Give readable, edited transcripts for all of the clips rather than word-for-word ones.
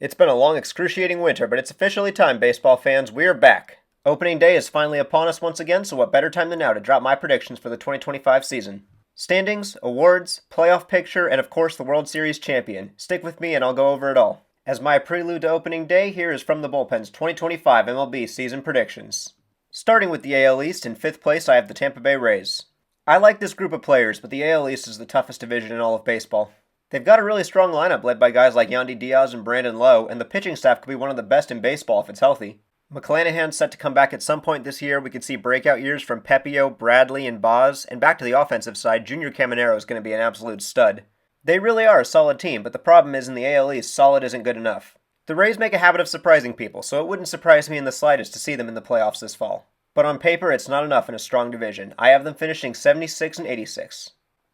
It's been a long, excruciating winter, but it's officially time, baseball fans. We're back. Opening day is finally upon us once again, so what better time than now to drop my predictions for the 2025 season? Standings, awards, playoff picture, and of course the World Series champion. Stick with me and I'll go over it all. As my prelude to opening day, here is from the Bullpen's 2025 MLB season predictions. Starting with the AL East, in 5th place I have the Tampa Bay Rays. I like this group of players, but the AL East is the toughest division in all of baseball. They've got a really strong lineup led by guys like Yandy Diaz and Brandon Lowe, and the pitching staff could be one of the best in baseball if it's healthy. McClanahan's set to come back at some point this year. We could see breakout years from Pepio, Bradley, and Boz, and back to the offensive side, Junior Caminero is going to be an absolute stud. They really are a solid team, but the problem is in the AL East, solid isn't good enough. The Rays make a habit of surprising people, so it wouldn't surprise me in the slightest to see them in the playoffs this fall. But on paper, it's not enough in a strong division. I have them finishing 76 and 86.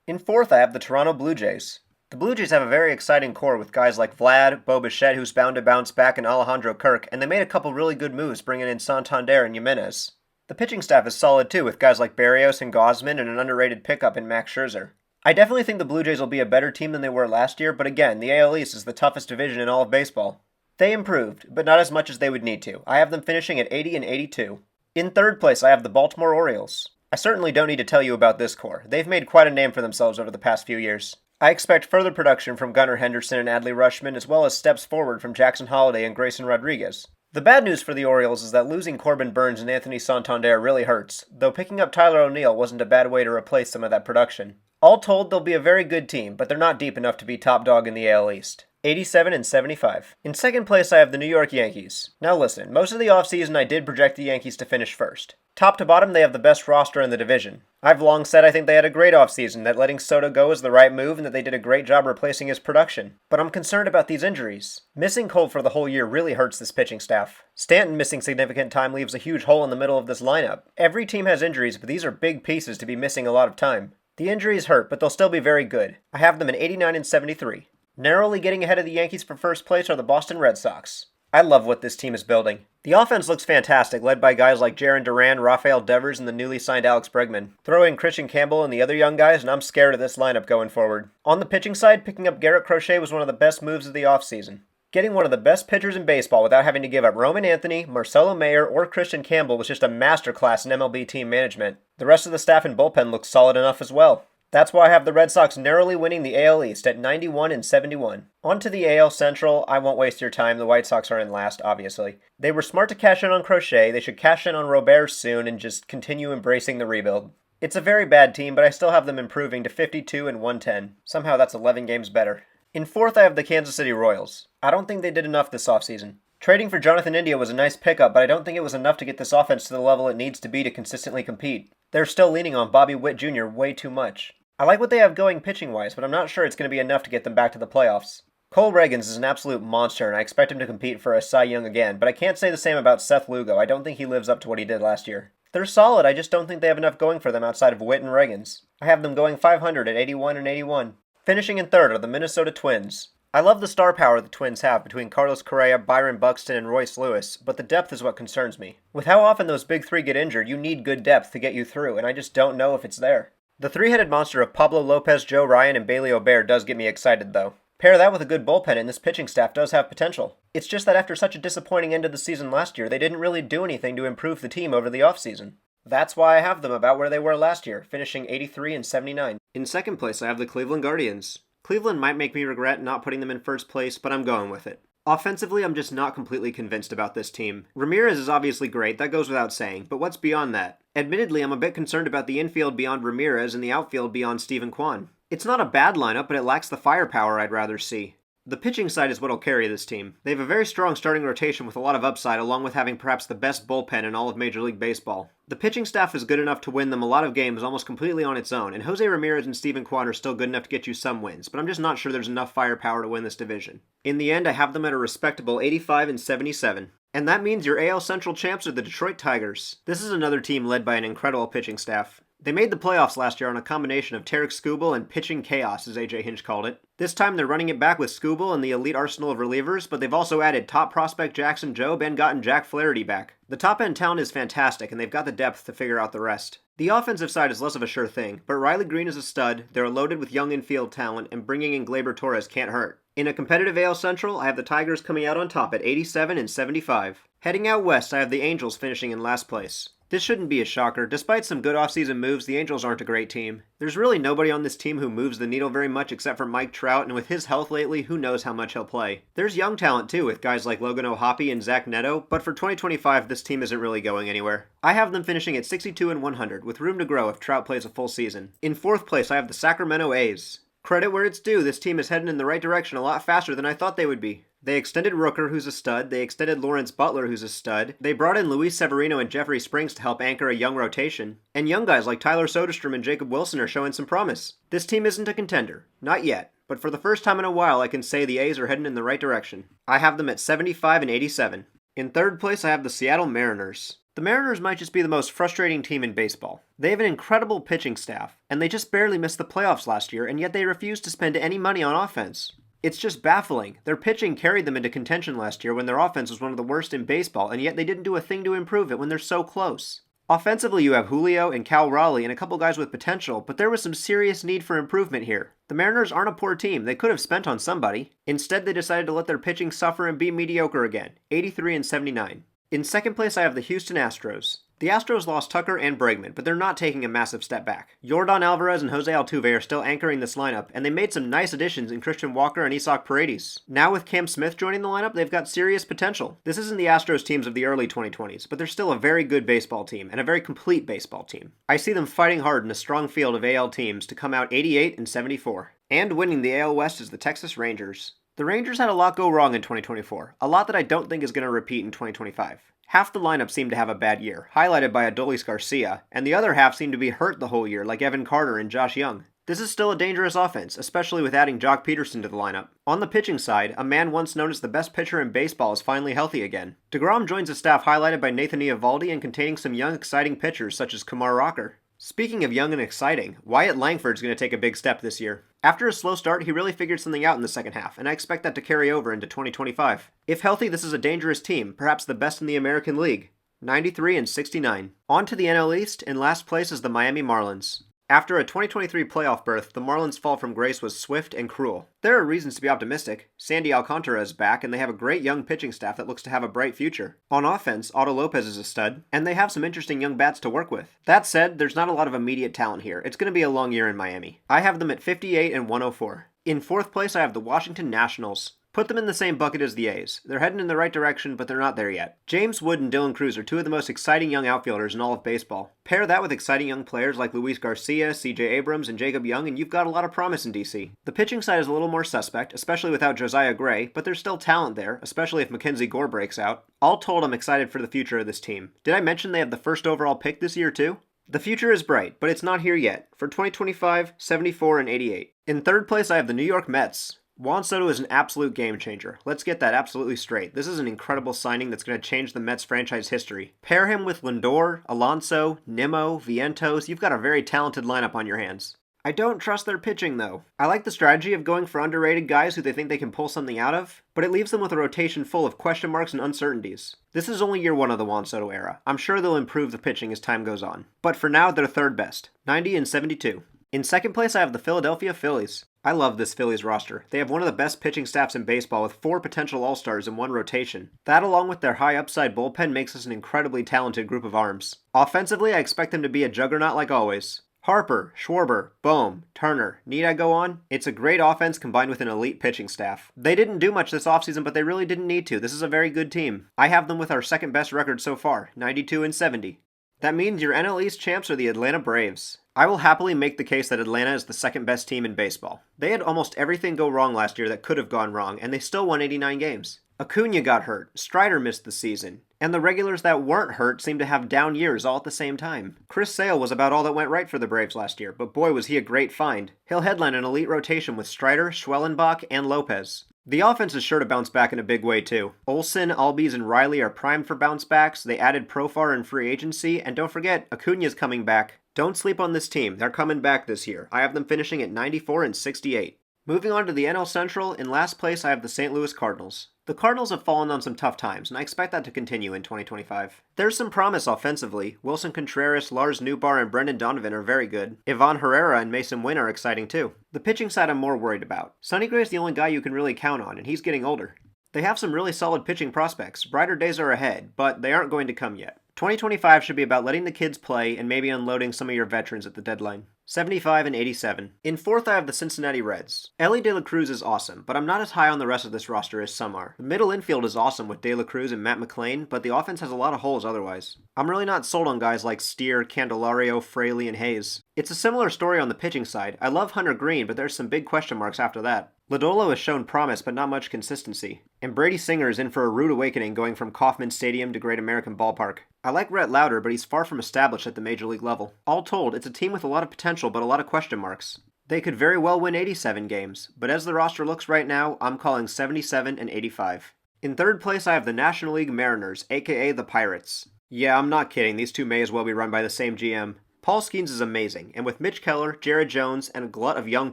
In 4th, I have the Toronto Blue Jays. The Blue Jays have a very exciting core with guys like Vlad, Bo Bichette, who's bound to bounce back, and Alejandro Kirk, and they made a couple really good moves bringing in Santander and Jimenez. The pitching staff is solid too, with guys like Barrios and Gosman and an underrated pickup in Max Scherzer. I definitely think the Blue Jays will be a better team than they were last year, but again, the AL East is the toughest division in all of baseball. They improved, but not as much as they would need to. I have them finishing at 80 and 82. In 3rd place, I have the Baltimore Orioles. I certainly don't need to tell you about this core. They've made quite a name for themselves over the past few years. I expect further production from Gunnar Henderson and Adley Rutschman, as well as steps forward from Jackson Holliday and Grayson Rodriguez. The bad news for the Orioles is that losing Corbin Burns and Anthony Santander really hurts, though picking up Tyler O'Neill wasn't a bad way to replace some of that production. All told, they'll be a very good team, but they're not deep enough to be top dog in the AL East. 87 and 75. In 2nd place, I have the New York Yankees. Now listen, most of the offseason I did project the Yankees to finish first. Top to bottom, they have the best roster in the division. I've long said I think they had a great offseason, that letting Soto go was the right move, and that they did a great job replacing his production. But I'm concerned about these injuries. Missing Cole for the whole year really hurts this pitching staff. Stanton missing significant time leaves a huge hole in the middle of this lineup. Every team has injuries, but these are big pieces to be missing a lot of time. The injuries hurt, but they'll still be very good. I have them at 89 and 73. Narrowly getting ahead of the Yankees for first place are the Boston Red Sox. I love what this team is building. The offense looks fantastic, led by guys like Jarren Duran, Rafael Devers, and the newly signed Alex Bregman. Throw in Christian Campbell and the other young guys, and I'm scared of this lineup going forward. On the pitching side, picking up Garrett Crochet was one of the best moves of the offseason. Getting one of the best pitchers in baseball without having to give up Roman Anthony, Marcelo Mayer, or Christian Campbell was just a masterclass in MLB team management. The rest of the staff and bullpen looks solid enough as well. That's why I have the Red Sox narrowly winning the AL East at 91 and 71. On to the AL Central. I won't waste your time. The White Sox are in last, obviously. They were smart to cash in on Crochet. They should cash in on Robert soon and just continue embracing the rebuild. It's a very bad team, but I still have them improving to 52 and 110. Somehow that's 11 games better. In 4th, I have the Kansas City Royals. I don't think they did enough this offseason. Trading for Jonathan India was a nice pickup, but I don't think it was enough to get this offense to the level it needs to be to consistently compete. They're still leaning on Bobby Witt Jr. way too much. I like what they have going pitching-wise, but I'm not sure it's going to be enough to get them back to the playoffs. Cole Reagans is an absolute monster, and I expect him to compete for a Cy Young again, but I can't say the same about Seth Lugo. I don't think he lives up to what he did last year. They're solid, I just don't think they have enough going for them outside of Witt and Reagans. I have them going 500 at 81 and 81. Finishing in 3rd are the Minnesota Twins. I love the star power the Twins have between Carlos Correa, Byron Buxton, and Royce Lewis, but the depth is what concerns me. With how often those big three get injured, you need good depth to get you through, and I just don't know if it's there. The three-headed monster of Pablo Lopez, Joe Ryan, and Bailey Ober does get me excited, though. Pair that with a good bullpen, and this pitching staff does have potential. It's just that after such a disappointing end of the season last year, they didn't really do anything to improve the team over the offseason. That's why I have them about where they were last year, finishing 83 and 79. In 2nd place, I have the Cleveland Guardians. Cleveland might make me regret not putting them in first place, but I'm going with it. Offensively, I'm just not completely convinced about this team. Ramirez is obviously great, that goes without saying, but what's beyond that? Admittedly, I'm a bit concerned about the infield beyond Ramirez and the outfield beyond Steven Kwan. It's not a bad lineup, but it lacks the firepower I'd rather see. The pitching side is what'll carry this team. They have a very strong starting rotation with a lot of upside, along with having perhaps the best bullpen in all of Major League Baseball. The pitching staff is good enough to win them a lot of games almost completely on its own, and Jose Ramirez and Steven Kwan are still good enough to get you some wins, but I'm just not sure there's enough firepower to win this division. In the end, I have them at a respectable 85 and 77. And that means your AL Central champs are the Detroit Tigers. This is another team led by an incredible pitching staff. They made the playoffs last year on a combination of Tarek Skubal and pitching chaos, as A.J. Hinch called it. This time they're running it back with Skubal and the elite arsenal of relievers, but they've also added top prospect Jackson Jobe and gotten Jack Flaherty back. The top-end talent is fantastic, and they've got the depth to figure out the rest. The offensive side is less of a sure thing, but Riley Green is a stud, they're loaded with young infield talent, and bringing in Gleyber Torres can't hurt. In a competitive AL Central, I have the Tigers coming out on top at 87 and 75. Heading out west, I have the Angels finishing in last place. This shouldn't be a shocker. Despite some good offseason moves, the Angels aren't a great team. There's really nobody on this team who moves the needle very much except for Mike Trout, and with his health lately, who knows how much he'll play. There's young talent too, with guys like Logan O'Hoppe and Zach Neto, but for 2025, this team isn't really going anywhere. I have them finishing at 62 and 100, with room to grow if Trout plays a full season. In fourth place, I have the Sacramento A's. Credit where it's due, this team is heading in the right direction a lot faster than I thought they would be. They extended Rooker, who's a stud. They extended Lawrence Butler, who's a stud. They brought in Luis Severino and Jeffrey Springs to help anchor a young rotation. And young guys like Tyler Soderstrom and Jacob Wilson are showing some promise. This team isn't a contender. Not yet. But for the first time in a while, I can say the A's are heading in the right direction. I have them at 75 and 87. In third place, I have the Seattle Mariners. The Mariners might just be the most frustrating team in baseball. They have an incredible pitching staff, and they just barely missed the playoffs last year, and yet they refused to spend any money on offense. It's just baffling. Their pitching carried them into contention last year when their offense was one of the worst in baseball, and yet they didn't do a thing to improve it when they're so close. Offensively, you have Julio and Cal Raleigh and a couple guys with potential, but there was some serious need for improvement here. The Mariners aren't a poor team. They could have spent on somebody. Instead, they decided to let their pitching suffer and be mediocre again, 83 and 79. In second place, I have the Houston Astros. The Astros lost Tucker and Bregman, but they're not taking a massive step back. Yordan Alvarez and Jose Altuve are still anchoring this lineup, and they made some nice additions in Christian Walker and Isaac Paredes. Now with Cam Smith joining the lineup, they've got serious potential. This isn't the Astros teams of the early 2020s, but they're still a very good baseball team, and a very complete baseball team. I see them fighting hard in a strong field of AL teams to come out 88 and 74. And winning the AL West is the Texas Rangers. The Rangers had a lot go wrong in 2024, a lot that I don't think is going to repeat in 2025. Half the lineup seemed to have a bad year, highlighted by Adolis Garcia, and the other half seemed to be hurt the whole year, like Evan Carter and Josh Young. This is still a dangerous offense, especially with adding Jock Peterson to the lineup. On the pitching side, a man once known as the best pitcher in baseball is finally healthy again. DeGrom joins a staff highlighted by Nathan Eovaldi and containing some young, exciting pitchers such as Kumar Rocker. Speaking of young and exciting, Wyatt Langford's going to take a big step this year. After a slow start, he really figured something out in the second half, and I expect that to carry over into 2025. If healthy, this is a dangerous team, perhaps the best in the American League. 93 and 69. On to the NL East, in last place is the Miami Marlins. After a 2023 playoff berth, the Marlins' fall from grace was swift and cruel. There are reasons to be optimistic. Sandy Alcantara is back, and they have a great young pitching staff that looks to have a bright future. On offense, Otto Lopez is a stud, and they have some interesting young bats to work with. That said, there's not a lot of immediate talent here. It's going to be a long year in Miami. I have them at 58 and 104. In fourth place, I have the Washington Nationals. Put them in the same bucket as the A's. They're heading in the right direction, but they're not there yet. James Wood and Dylan Cruz are two of the most exciting young outfielders in all of baseball. Pair that with exciting young players like Luis Garcia, CJ Abrams, and Jacob Young, and you've got a lot of promise in DC. The pitching side is a little more suspect, especially without Josiah Gray, but there's still talent there, especially if Mackenzie Gore breaks out. All told, I'm excited for the future of this team. Did I mention they have the first overall pick this year too? The future is bright, but it's not here yet. For 2025, 74 and 88. In third place, I have the New York Mets. Juan Soto is an absolute game changer. Let's get that absolutely straight. This is an incredible signing that's going to change the Mets franchise history. Pair him with Lindor, Alonso, Nimmo, Vientos. You've got a very talented lineup on your hands. I don't trust their pitching, though. I like the strategy of going for underrated guys who they think they can pull something out of, but it leaves them with a rotation full of question marks and uncertainties. This is only year one of the Juan Soto era. I'm sure they'll improve the pitching as time goes on. But for now, they're third best, 90 and 72. In second place, I have the Philadelphia Phillies. I love this Phillies roster. They have one of the best pitching staffs in baseball with 4 potential all-stars in one rotation. That along with their high upside bullpen makes us an incredibly talented group of arms. Offensively, I expect them to be a juggernaut like always. Harper, Schwarber, Bohm, Turner. Need I go on? It's a great offense combined with an elite pitching staff. They didn't do much this offseason, but they really didn't need to. This is a very good team. I have them with our second best record so far, 92 and 70. That means your NL East champs are the Atlanta Braves. I will happily make the case that Atlanta is the second best team in baseball. They had almost everything go wrong last year that could have gone wrong, and they still won 89 games. Acuna got hurt, Strider missed the season, and the regulars that weren't hurt seemed to have down years all at the same time. Chris Sale was about all that went right for the Braves last year, but boy was he a great find. He'll headline an elite rotation with Strider, Schwellenbach, and Lopez. The offense is sure to bounce back in a big way too. Olsen, Albies, and Riley are primed for bounce backs. They added Profar in free agency, and don't forget, Acuna's coming back. Don't sleep on this team. They're coming back this year. I have them finishing at 94 and 68. Moving on to the NL Central, in last place I have the St. Louis Cardinals. The Cardinals have fallen on some tough times, and I expect that to continue in 2025. There's some promise offensively. Wilson Contreras, Lars Newbar, and Brendan Donovan are very good. Ivan Herrera and Mason Wynn are exciting too. The pitching side I'm more worried about. Sonny Gray's the only guy you can really count on, and he's getting older. They have some really solid pitching prospects. Brighter days are ahead, but they aren't going to come yet. 2025 should be about letting the kids play and maybe unloading some of your veterans at the deadline. 75 and 87. In fourth, I have the Cincinnati Reds. Elly De La Cruz is awesome, but I'm not as high on the rest of this roster as some are. The middle infield is awesome with De La Cruz and Matt McLain, but the offense has a lot of holes otherwise. I'm really not sold on guys like Steer, Candelario, Fraley, and Hayes. It's a similar story on the pitching side. I love Hunter Green, but there's some big question marks after that. Lodolo has shown promise, but not much consistency. And Brady Singer is in for a rude awakening going from Kauffman Stadium to Great American Ballpark. I like Rhett Lauder, but he's far from established at the major league level. All told, it's a team with a lot of potential, but a lot of question marks. They could very well win 87 games, but as the roster looks right now, I'm calling 77 and 85. In third place, I have the National League Mariners, aka the Pirates. Yeah, I'm not kidding, these two may as well be run by the same GM. Paul Skeens is amazing, and with Mitch Keller, Jared Jones, and a glut of young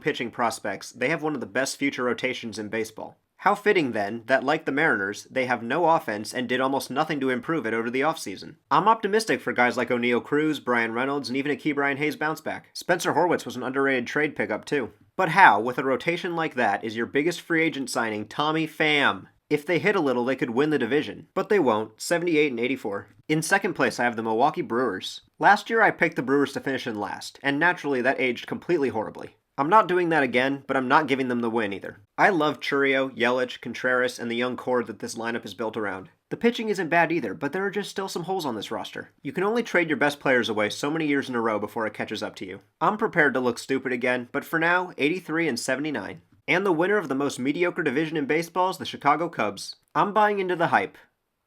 pitching prospects, they have one of the best future rotations in baseball. How fitting, then, that like the Mariners, they have no offense and did almost nothing to improve it over the offseason. I'm optimistic for guys like O'Neal Cruz, Brian Reynolds, and even a Ke'Bryan Hayes bounce back. Spencer Horwitz was an underrated trade pickup, too. But how, with a rotation like that, is your biggest free agent signing Tommy Pham? If they hit a little, they could win the division. But they won't, 78 and 84. In second place, I have the Milwaukee Brewers. Last year, I picked the Brewers to finish in last, and naturally that aged completely horribly. I'm not doing that again, but I'm not giving them the win either. I love Churio, Yelich, Contreras, and the young core that this lineup is built around. The pitching isn't bad either, but there are just still some holes on this roster. You can only trade your best players away so many years in a row before it catches up to you. I'm prepared to look stupid again, but for now, 83 and 79. And the winner of the most mediocre division in baseball is the Chicago Cubs. I'm buying into the hype.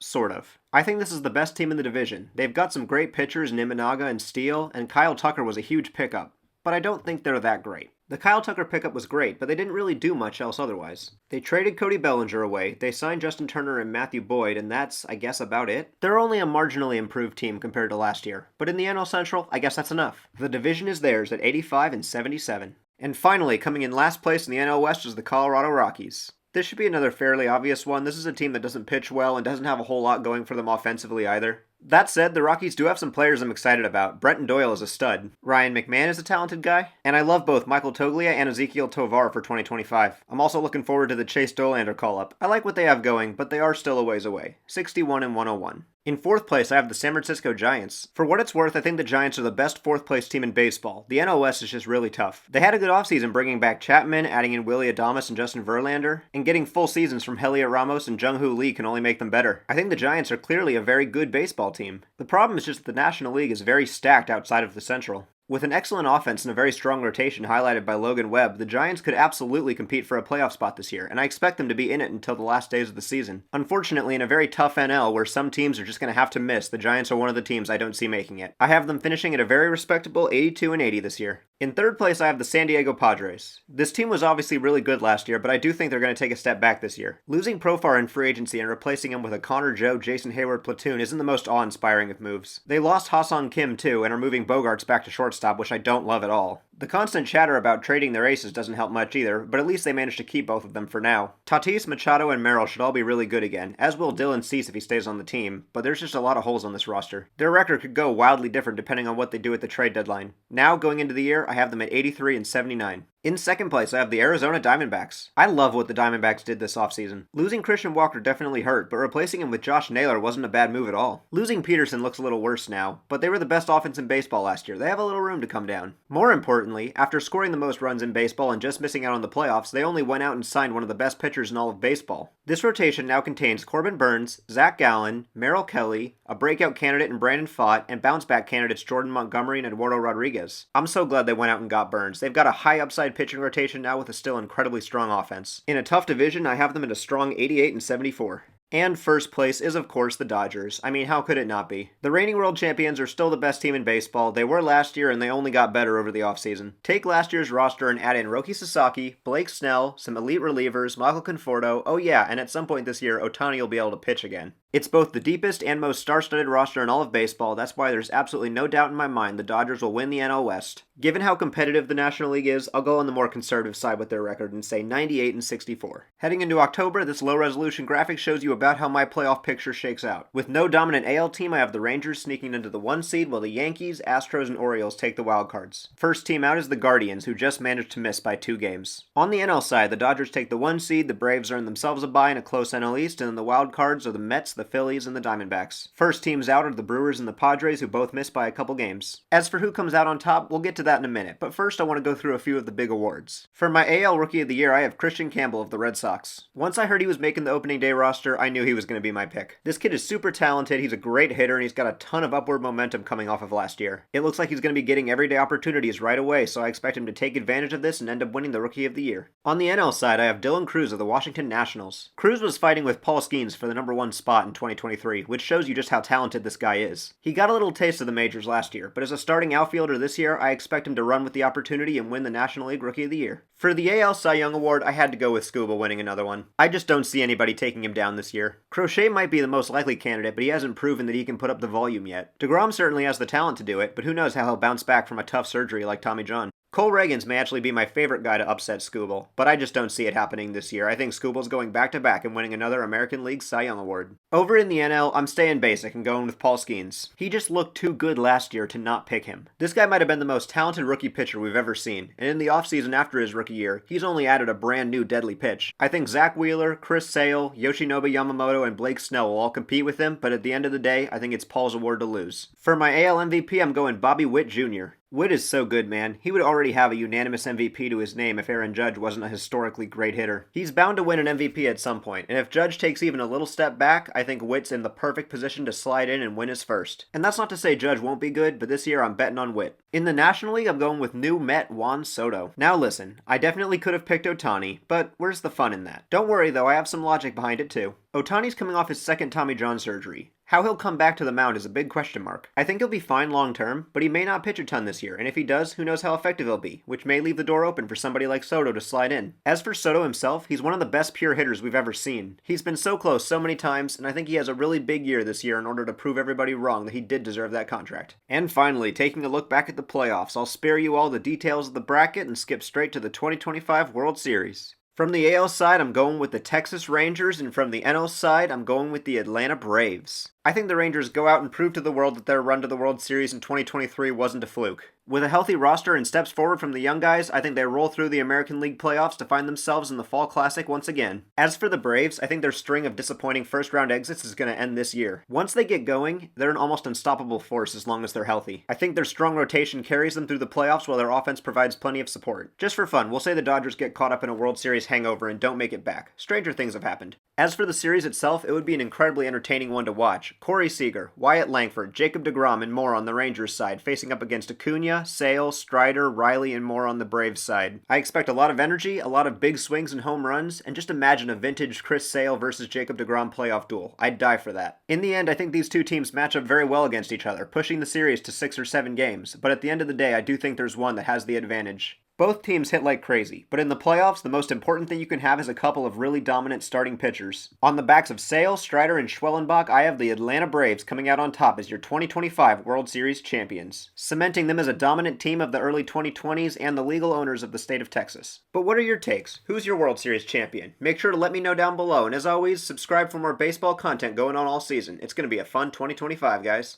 Sort of. I think this is the best team in the division. They've got some great pitchers in Imanaga and Steele, and Kyle Tucker was a huge pickup. But I don't think they're that great. The Kyle Tucker pickup was great, but they didn't really do much else otherwise. They traded Cody Bellinger away, they signed Justin Turner and Matthew Boyd, and that's, I guess, about it. They're only a marginally improved team compared to last year, but in the NL Central, I guess that's enough. The division is theirs at 85 and 77. And finally, coming in last place in the NL West is the Colorado Rockies. This should be another fairly obvious one. This is a team that doesn't pitch well and doesn't have a whole lot going for them offensively either. That said, the Rockies do have some players I'm excited about. Brenton Doyle is a stud. Ryan McMahon is a talented guy. And I love both Michael Toglia and Ezekiel Tovar for 2025. I'm also looking forward to the Chase Dolander call-up. I like what they have going, but they are still a ways away. 61 and 101. In fourth place, I have the San Francisco Giants. For what it's worth, I think the Giants are the best fourth place team in baseball. The NL West is just really tough. They had a good offseason bringing back Chapman, adding in Willie Adames and Justin Verlander, and getting full seasons from Heliot Ramos and Jung-Hoo Lee can only make them better. I think the Giants are clearly a very good baseball team. The problem is just that the National League is very stacked outside of the Central. With an excellent offense and a very strong rotation highlighted by Logan Webb, the Giants could absolutely compete for a playoff spot this year, and I expect them to be in it until the last days of the season. Unfortunately, in a very tough NL where some teams are just going to have to miss, the Giants are one of the teams I don't see making it. I have them finishing at a very respectable 82 and 80 this year. In third place, I have the San Diego Padres. This team was obviously really good last year, but I do think they're going to take a step back this year. Losing Profar in free agency and replacing him with a Connor Joe, Jason Hayward platoon isn't the most awe-inspiring of moves. They lost Ha-Sung Kim too, and are moving Bogarts back to shortstop, which I don't love at all. The constant chatter about trading their aces doesn't help much either, but at least they managed to keep both of them for now. Tatis, Machado, and Merrill should all be really good again, as will Dylan Cease if he stays on the team, but there's just a lot of holes on this roster. Their record could go wildly different depending on what they do at the trade deadline. Now, going into the year, I have them at 83 and 79. In second place, I have the Arizona Diamondbacks. I love what the Diamondbacks did this offseason. Losing Christian Walker definitely hurt, but replacing him with Josh Naylor wasn't a bad move at all. Losing Peterson looks a little worse now, but they were the best offense in baseball last year. They have a little room to come down. More importantly, after scoring the most runs in baseball and just missing out on the playoffs, they only went out and signed one of the best pitchers in all of baseball. This rotation now contains Corbin Burns, Zach Gallen, Merrill Kelly, a breakout candidate in Brandon Pfaadt, and bounce-back candidates Jordan Montgomery and Eduardo Rodriguez. I'm so glad they went out and got Burns. They've got a high-upside pitching rotation now with a still incredibly strong offense. In a tough division, I have them at a strong 88 and 74. And first place is, of course, the Dodgers. I mean, how could it not be? The reigning world champions are still the best team in baseball. They were last year, and they only got better over the offseason. Take last year's roster and add in Roki Sasaki, Blake Snell, some elite relievers, Michael Conforto, oh yeah, and at some point this year, Ohtani will be able to pitch again. It's both the deepest and most star-studded roster in all of baseball. That's why there's absolutely no doubt in my mind the Dodgers will win the NL West. Given how competitive the National League is, I'll go on the more conservative side with their record and say 98-64. Heading into October, this low-resolution graphic shows you about how my playoff picture shakes out. With no dominant AL team, I have the Rangers sneaking into the 1 seed, while the Yankees, Astros, and Orioles take the wild cards. First team out is the Guardians, who just managed to miss by 2 games. On the NL side, the Dodgers take the 1 seed, the Braves earn themselves a bye in a close NL East, and then the wild cards are the Mets, the Phillies, and the Diamondbacks. First teams out are the Brewers and the Padres, who both missed by a couple games. As for who comes out on top, we'll get to that in a minute, but first I want to go through a few of the big awards. For my AL Rookie of the Year, I have Christian Campbell of the Red Sox. Once I heard he was making the opening day roster, I knew he was going to be my pick. This kid is super talented, he's a great hitter, and he's got a ton of upward momentum coming off of last year. It looks like he's going to be getting everyday opportunities right away, so I expect him to take advantage of this and end up winning the Rookie of the Year. On the NL side, I have Dylan Cruz of the Washington Nationals. Cruz was fighting with Paul Skeens for the number 1 spot in 2023, which shows you just how talented this guy is. He got a little taste of the majors last year, but as a starting outfielder this year, I expect him to run with the opportunity and win the National League Rookie of the Year. For the AL Cy Young Award, I had to go with Scuba winning another one. I just don't see anybody taking him down this year. Crochet might be the most likely candidate, but he hasn't proven that he can put up the volume yet. DeGrom certainly has the talent to do it, but who knows how he'll bounce back from a tough surgery like Tommy John. Cole Reagans may actually be my favorite guy to upset Scooble, but I just don't see it happening this year. I think Scooble's going back-to-back and winning another American League Cy Young Award. Over in the NL, I'm staying basic and going with Paul Skeens. He just looked too good last year to not pick him. This guy might have been the most talented rookie pitcher we've ever seen, and in the offseason after his rookie year, he's only added a brand new deadly pitch. I think Zach Wheeler, Chris Sale, Yoshinobu Yamamoto, and Blake Snell will all compete with him, but at the end of the day, I think it's Paul's award to lose. For my AL MVP, I'm going Bobby Witt Jr. Witt is so good, man. He would already have a unanimous MVP to his name if Aaron Judge wasn't a historically great hitter. He's bound to win an MVP at some point, and if Judge takes even a little step back, I think Witt's in the perfect position to slide in and win his first. And that's not to say Judge won't be good, but this year I'm betting on Witt. In the National League, I'm going with new Met Juan Soto. Now listen, I definitely could have picked Ohtani, but where's the fun in that? Don't worry though, I have some logic behind it too. Ohtani's coming off his second Tommy John surgery. How he'll come back to the mound is a big question mark. I think he'll be fine long term, but he may not pitch a ton this year, and if he does, who knows how effective he'll be, which may leave the door open for somebody like Soto to slide in. As for Soto himself, he's one of the best pure hitters we've ever seen. He's been so close so many times, and I think he has a really big year this year in order to prove everybody wrong that he did deserve that contract. And finally, taking a look back at the playoffs, I'll spare you all the details of the bracket and skip straight to the 2025 World Series. From the AL side, I'm going with the Texas Rangers, and from the NL side, I'm going with the Atlanta Braves. I think the Rangers go out and prove to the world that their run to the World Series in 2023 wasn't a fluke. With a healthy roster and steps forward from the young guys, I think they roll through the American League playoffs to find themselves in the Fall Classic once again. As for the Braves, I think their string of disappointing first-round exits is going to end this year. Once they get going, they're an almost unstoppable force as long as they're healthy. I think their strong rotation carries them through the playoffs while their offense provides plenty of support. Just for fun, we'll say the Dodgers get caught up in a World Series hangover and don't make it back. Stranger things have happened. As for the series itself, it would be an incredibly entertaining one to watch. Corey Seager, Wyatt Langford, Jacob deGrom, and more on the Rangers side, facing up against Acuna, Sale, Strider, Riley, and more on the Braves side. I expect a lot of energy, a lot of big swings and home runs, and just imagine a vintage Chris Sale versus Jacob deGrom playoff duel. I'd die for that. In the end, I think these two teams match up very well against each other, pushing the series to 6 or 7 games, but at the end of the day, I do think there's one that has the advantage. Both teams hit like crazy, but in the playoffs, the most important thing you can have is a couple of really dominant starting pitchers. On the backs of Sale, Strider, and Schwellenbach, I have the Atlanta Braves coming out on top as your 2025 World Series champions, cementing them as a dominant team of the early 2020s and the legal owners of the state of Texas. But what are your takes? Who's your World Series champion? Make sure to let me know down below, and as always, subscribe for more baseball content going on all season. It's going to be a fun 2025, guys.